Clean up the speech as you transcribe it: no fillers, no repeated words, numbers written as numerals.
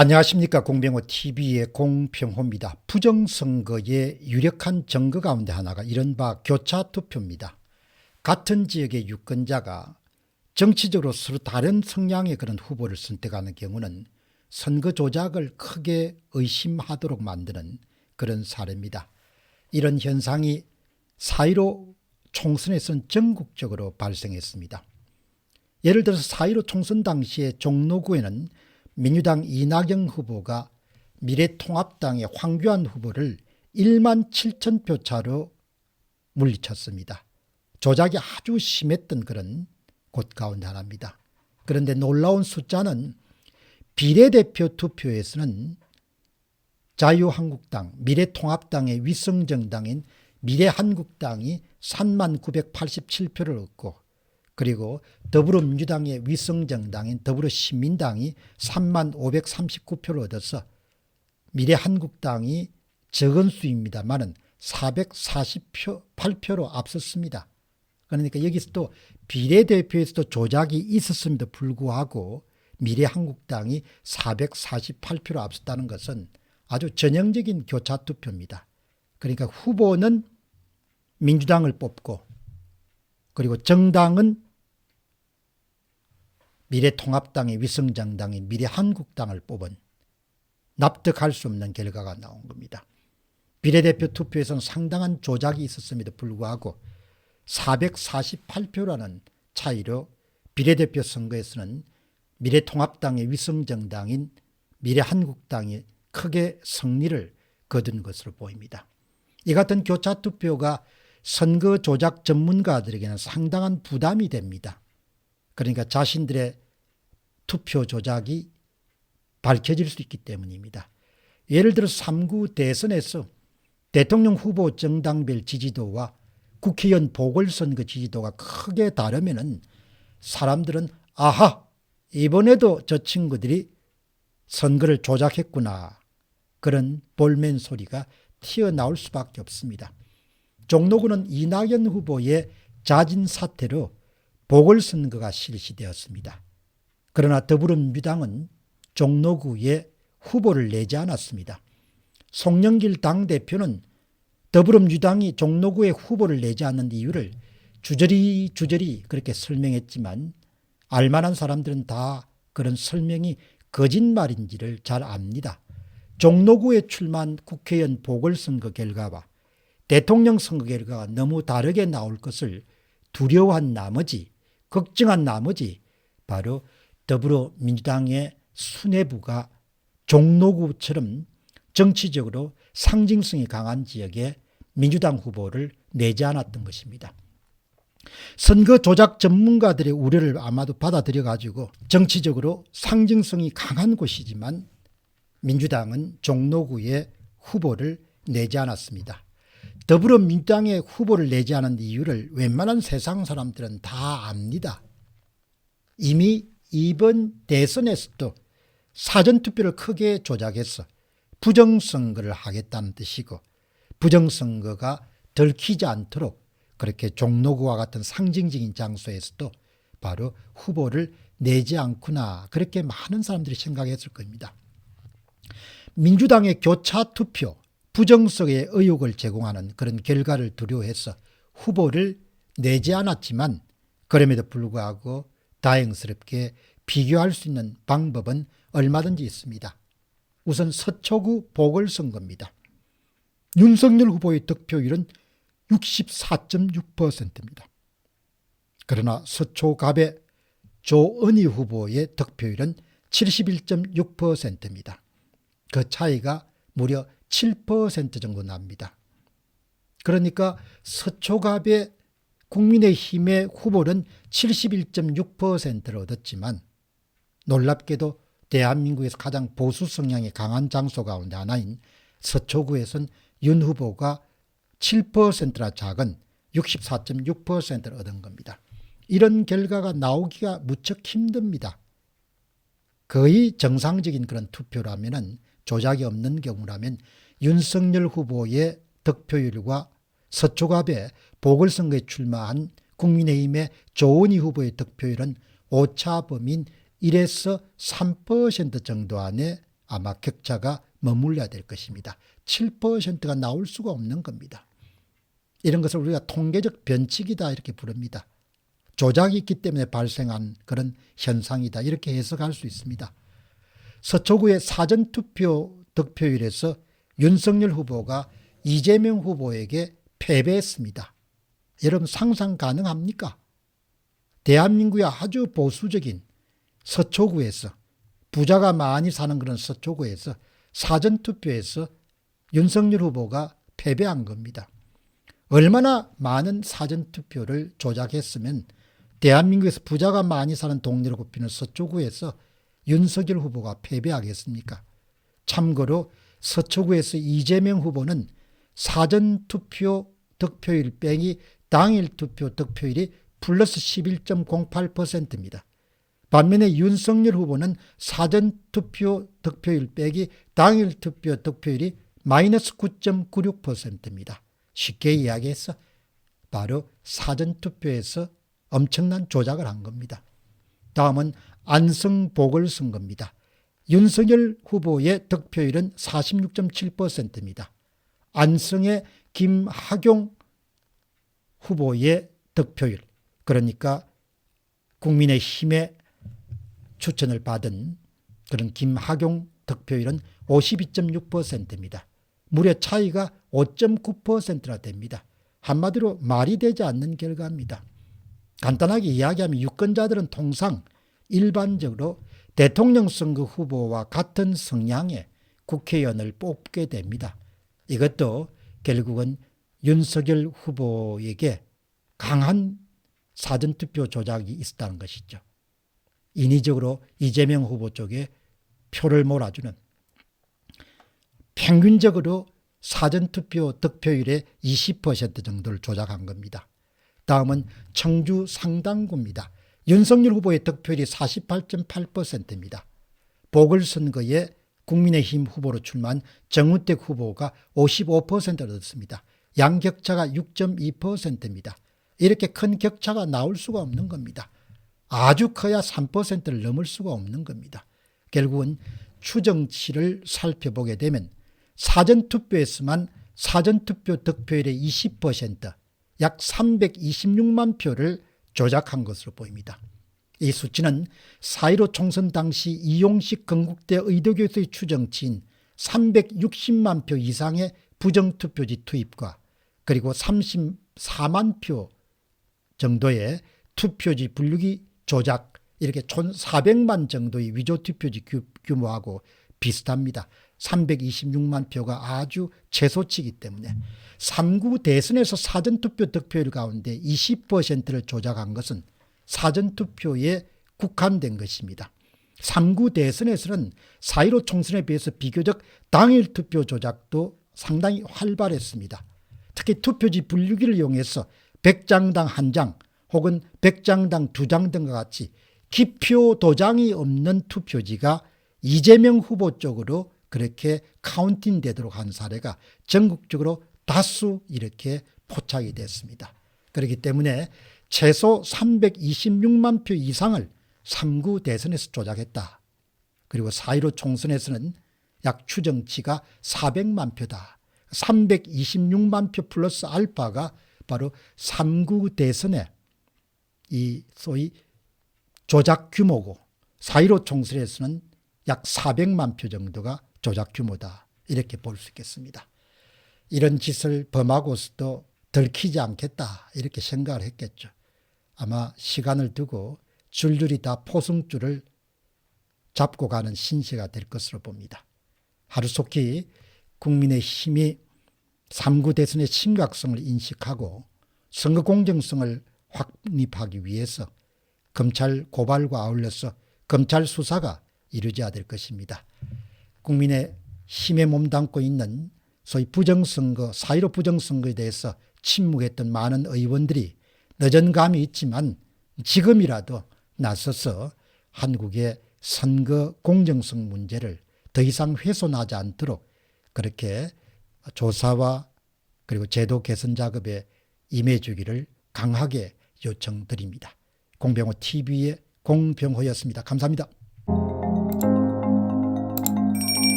안녕하십니까. 공병호 TV의 공병호입니다. 부정선거의 유력한 증거 가운데 하나가 이른바 교차투표입니다. 같은 지역의 유권자가 정치적으로 서로 다른 성향의 그런 후보를 선택하는 경우는 선거 조작을 크게 의심하도록 만드는 그런 사례입니다. 이런 현상이 4.15 총선에서는 전국적으로 발생했습니다. 예를 들어서 4.15 총선 당시에 종로구에는 민주당 이낙연 후보가 미래통합당의 황교안 후보를 1만 7천 표 차로 물리쳤습니다. 조작이 아주 심했던 그런 곳 가운데 하나입니다. 그런데 놀라운 숫자는 비례대표 투표에서는 자유한국당, 미래통합당의 위성정당인 미래한국당이 3만 987표를 얻고, 그리고 더불어민주당의 위성정당인 더불어시민당이 3만 539표를 얻어서 미래한국당이 적은 수입니다만은 448표로 앞섰습니다. 그러니까 여기서도 비례대표에서도 조작이 있었음에도 불구하고 미래한국당이 448표로 앞섰다는 것은 아주 전형적인 교차투표입니다. 그러니까 후보는 민주당을 뽑고, 그리고 정당은 미래통합당의 위성정당인 미래한국당을 뽑은 납득할 수 없는 결과가 나온 겁니다. 비례대표 투표에서는 상당한 조작이 있었음에도 불구하고 448표라는 차이로 비례대표 선거에서는 미래통합당의 위성정당인 미래한국당이 크게 승리를 거둔 것으로 보입니다. 이 같은 교차투표가 선거 조작 전문가들에게는 상당한 부담이 됩니다. 그러니까 자신들의 투표 조작이 밝혀질 수 있기 때문입니다. 예를 들어 3구 대선에서 대통령 후보 정당별 지지도와 국회의원 보궐선거 지지도가 크게 다르면은 사람들은 아하, 이번에도 저 친구들이 선거를 조작했구나, 그런 볼멘 소리가 튀어나올 수밖에 없습니다. 종로구는 이낙연 후보의 자진 사퇴로 보궐선거가 실시되었습니다. 그러나 더불어민주당은 종로구에 후보를 내지 않았습니다. 송영길 당대표는 더불어민주당이 종로구에 후보를 내지 않는 이유를 주저리 그렇게 설명했지만 알만한 사람들은 다 그런 설명이 거짓말인지를 잘 압니다. 종로구에 출마한 국회의원 보궐선거 결과와 대통령 선거 결과가 너무 다르게 나올 것을 두려워한 나머지, 걱정한 나머지 바로 더불어민주당의 수뇌부가 종로구처럼 정치적으로 상징성이 강한 지역에 민주당 후보를 내지 않았던 것입니다. 선거 조작 전문가들의 우려를 아마도 받아들여 가지고 정치적으로 상징성이 강한 곳이지만 민주당은 종로구에 후보를 내지 않았습니다. 더불어민주당의 후보를 내지 않은 이유를 웬만한 세상 사람들은 다 압니다. 이미 이번 대선에서도 사전투표를 크게 조작해서 부정선거를 하겠다는 뜻이고, 부정선거가 들키지 않도록 그렇게 종로구와 같은 상징적인 장소에서도 바로 후보를 내지 않구나, 그렇게 많은 사람들이 생각했을 겁니다. 민주당의 교차투표, 부정선거의 의혹을 제공하는 그런 결과를 두려워해서 후보를 내지 않았지만, 그럼에도 불구하고 다행스럽게 비교할 수 있는 방법은 얼마든지 있습니다. 우선 서초구 보궐선거입니다. 윤석열 후보의 득표율은 64.6%입니다. 그러나 서초갑의 조은희 후보의 득표율은 71.6%입니다. 그 차이가 무려 7% 정도 납니다. 그러니까 서초갑의 국민의힘의 후보는 71.6%를 얻었지만 놀랍게도 대한민국에서 가장 보수 성향이 강한 장소 가운데 하나인 서초구에서는 윤 후보가 7%나 작은 64.6%를 얻은 겁니다. 이런 결과가 나오기가 무척 힘듭니다. 거의 정상적인 그런 투표라면은, 조작이 없는 경우라면 윤석열 후보의 득표율과 서초갑의 보궐선거에 출마한 국민의힘의 조은희 후보의 득표율은 오차 범위인 1에서 3% 정도 안에 아마 격차가 머물러야 될 것입니다. 7%가 나올 수가 없는 겁니다. 이런 것을 우리가 통계적 변칙이다 이렇게 부릅니다. 조작이 있기 때문에 발생한 그런 현상이다 이렇게 해석할 수 있습니다. 서초구의 사전투표 득표율에서 윤석열 후보가 이재명 후보에게 패배했습니다. 여러분 상상 가능합니까? 대한민국의 아주 보수적인 서초구에서 부자가 많이 사는 그런 서초구에서 사전투표에서 윤석열 후보가 패배한 겁니다. 얼마나 많은 사전투표를 조작했으면 대한민국에서 부자가 많이 사는 동네로 꼽히는 서초구에서 윤석열 후보가 패배하겠습니까? 참고로 서초구에서 이재명 후보는 사전투표 득표율 빼기 당일 투표 득표율이 플러스 11.08%입니다. 반면에 윤석열 후보는 사전투표 득표율 빼기 당일 투표 득표율이 마이너스 9.96%입니다. 쉽게 이야기해서 바로 사전투표에서 엄청난 조작을 한 겁니다. 다음은 안성 보궐선거입니다. 윤석열 후보의 득표율은 46.7%입니다. 안성의 김학용 후보의 득표율, 그러니까 국민의힘의 추천을 받은 그런 김학용 득표율은 52.6%입니다. 무려 차이가 5.9%나 됩니다. 한마디로 말이 되지 않는 결과입니다. 간단하게 이야기하면 유권자들은 통상 일반적으로 대통령 선거 후보와 같은 성향의 국회의원을 뽑게 됩니다. 이것도 결국은 윤석열 후보에게 강한 사전투표 조작이 있었다는 것이죠. 인위적으로 이재명 후보 쪽에 표를 몰아주는, 평균적으로 사전투표 득표율의 20% 정도를 조작한 겁니다. 다음은 청주 상당구입니다. 윤석열 후보의 득표율이 48.8%입니다. 보궐선거에 국민의힘 후보로 출마한 정우택 후보가 55%를 얻었습니다. 양격차가 6.2%입니다. 이렇게 큰 격차가 나올 수가 없는 겁니다. 아주 커야 3%를 넘을 수가 없는 겁니다. 결국은 추정치를 살펴보게 되면 사전투표에서만 사전투표 득표율의 20%, 약 326만 표를 조작한 것으로 보입니다. 이 수치는 4.15 총선 당시 이용식 건국대 의료교수의 추정치인 360만 표 이상의 부정투표지 투입과 그리고 34만 표 정도의 투표지 분류기 조작, 이렇게 총 400만 정도의 위조투표지 규모하고 비슷합니다. 326만 표가 아주 최소치이기 때문에 3구 대선에서 사전투표 득표율 가운데 20%를 조작한 것은 사전투표에 국한된 것입니다. 3구 대선에서는 4.15 총선에 비해서 비교적 당일 투표 조작도 상당히 활발했습니다. 특히 투표지 분류기를 이용해서 100장당 1장 혹은 100장당 2장 등과 같이 기표 도장이 없는 투표지가 이재명 후보 쪽으로 그렇게 카운팅 되도록 한 사례가 전국적으로 다수 이렇게 포착이 됐습니다. 그렇기 때문에 최소 326만 표 이상을 3구 대선에서 조작했다. 그리고 4.15 총선에서는 약 추정치가 400만 표다. 326만 표 플러스 알파가 바로 3구 대선의 이 소위 조작 규모고 4.15 총선에서는 약 400만 표 정도가 조작 규모다. 이렇게 볼 수 있겠습니다. 이런 짓을 범하고서도 들키지 않겠다. 이렇게 생각을 했겠죠. 아마 시간을 두고 줄줄이 다 포승줄을 잡고 가는 신세가 될 것으로 봅니다. 하루속히 국민의힘이 3구 대선의 심각성을 인식하고 선거 공정성을 확립하기 위해서 검찰 고발과 아울러서 검찰 수사가 이루어져야 될 것입니다. 국민의힘에 몸담고 있는 소위 부정선거, 4.15 부정선거에 대해서 침묵했던 많은 의원들이 늦은 감이 있지만 지금이라도 나서서 한국의 선거 공정성 문제를 더 이상 훼손하지 않도록 그렇게 조사와 그리고 제도 개선 작업에 임해주기를 강하게 요청드립니다. 공병호 TV의 공병호였습니다. 감사합니다.